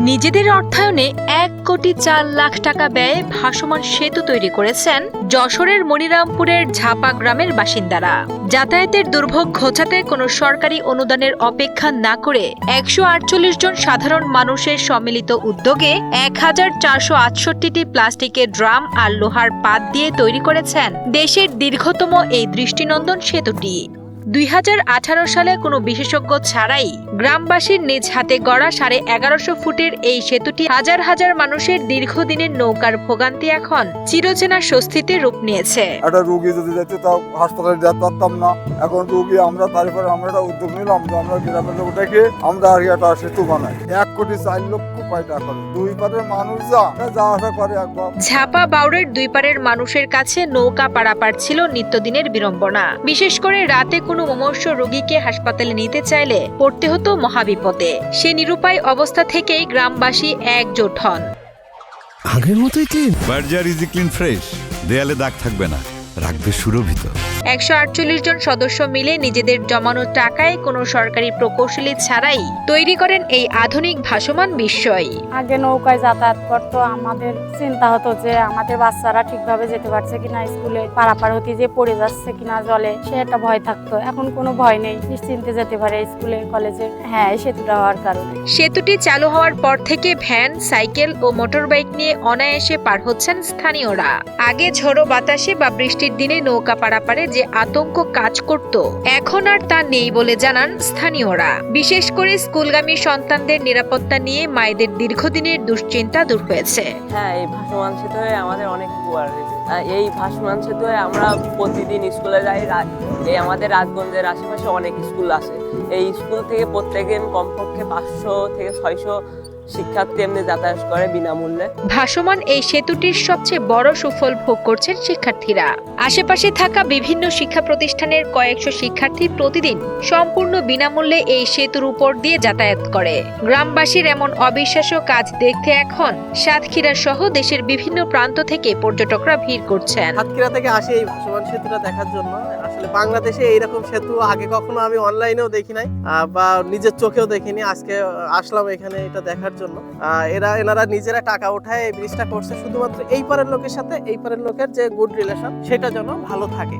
নিজেদের অর্থায়নে ১,৪,০০,০০০ টাকা ব্যয়ে ভাসমান সেতু তৈরি করেছেন যশোরের মনিরামপুরের ঝাপা গ্রামের বাসিন্দারা। যাতায়াতের দুর্ভোগ ঘোচাতে কোনো সরকারি অনুদানের অপেক্ষা না করে ১৪৮ জন সাধারণ মানুষের সম্মিলিত উদ্যোগে ১,৪৬৮টি প্লাস্টিকের ড্রাম আর লোহার পাত দিয়ে তৈরি করেছেন দেশের দীর্ঘতম এই দৃষ্টিনন্দন সেতুটি। ২০১৮ সালে কোনো বিশেষজ্ঞ ছাড়াই গ্রামবাসীর নিজ হাতে গড়া ১১৫০ ফুটের এই সেতুটি হাজার হাজার মানুষের দীর্ঘদিনের নৌকার ভোগান্তি এখন চিরচেনা স্বস্তিতে রূপ নিয়েছে। একটা রোগী যদি যেত তাও হাসপাতালে যেতে পারতাম না, এখন রোগী আমরা তারপরে আমরা একটা উদ্যোগ নিলাম যে আমরা গ্রামের লোক ডেকে আমরা আর একটা সেতু বানাই। ১,৪,০০,০০০ টাকা করে দুই পারের মানুষ যা আসা করে একবার। ঝাপা বাউরের দুই পারের মানুষের কাছে নৌকা পারাপার ছিল নিত্যদিনের বিড়ম্বনা। বিশেষ করে রাতে কোনো মুমূর্ষু রোগীকে হাসপাতালে নিতে চাইলে পড়তে হতো মহাবিপদে। সে নিরুপায় অবস্থা থেকেই গ্রামবাসী একজোট হন। আগের মতোই clean, Berger easy clean fresh, দেয়ালে দাগ থাকবে না, রাখবে সুরভিত। ১৪৮ জন সদস্য মিলে নিজেদের জমানো টাকায় কোনো সরকারি প্রকৌশলী ছাড়াই তৈরি করেন এই আধুনিক ভাসমান বিস্ময়। আগে নৌকায় যাতায়াত করতো, আমাদের চিন্তা হতো যে আমাদের বাচ্চারা ঠিকভাবে যেতে পারছে কিনা, স্কুলে পারাপার হতে যে পড়ে যাচ্ছে কিনা জলে, সে একটা ভয় থাকতো। এখন কোনো ভয় নেই, নিশ্চিন্তে যেতে পারে স্কুলে কলেজে। হ্যাঁ, এই সেতুটা হওয়ার কারণে। সেতুটি চালু হওয়ার পর থেকে ভ্যান, সাইকেল ও মোটরবাইক নিয়ে অনায়াসে পার হচ্ছেন স্থানীয়রা। আগে ঝোড়ো বাতাসে বা বৃষ্টির দিনে নৌকা পারাপারে যে আতঙ্ক কাজ করত, এখন আর তা নেই বলে জানান স্থানীয়রা। বিশেষ করে স্কুলগামী সন্তানদের নিরাপত্তা নিয়ে মায়েদের দীর্ঘদিনের দুশ্চিন্তা দূর হয়েছে। হ্যাঁ, এই ভাসমান সেতু হয়ে আমাদের অনেক উপকার হয়েছে। এই ভাসমান সেতু হয়ে আমরা প্রতিদিন স্কুলে যাই। এই আমাদের রাজগঞ্জের আশেপাশে অনেক স্কুল আছে। এই স্কুল থেকে প্রত্যেকদিন কমপক্ষে ৫০০ থেকে ৬০০ শিক্ষার্থী এমনি যাতায়াত করে বিনামূল্যে। ভাসমান এই সেতুটির সবচেয়ে বড় সুফল ভোগ করছেন শিক্ষার্থীরা। আশেপাশে থাকা বিভিন্ন শিক্ষা প্রতিষ্ঠানের কয়েকশো শিক্ষার্থী প্রতিদিন সম্পূর্ণ বিনামূল্যে এই সেতুর উপর দিয়ে যাতায়াত করে। গ্রামবাসীর এমন অবিশ্বাস্য কাজ দেখতে এখন সাতক্ষীরা সহ দেশের বিভিন্ন প্রান্ত থেকে পর্যটকরা ভিড় করছেন। সাতক্ষীরা থেকে আসে এই ভাসমান সেতুটা দেখার জন্য। আসলে বাংলাদেশে এইরকম সেতু আগে কখনো আমি অনলাইনেও দেখি নাই বা নিজের চোখেও দেখিনি। আজকে আসলাম এখানে এটা দেখার জন্য। এনারা নিজেরা টাকা উঠায় এই ব্রিজটা করছে শুধুমাত্র এই পারের লোকের সাথে এই পারের লোকের যে গুড রিলেশন সেটা যেন ভালো থাকে।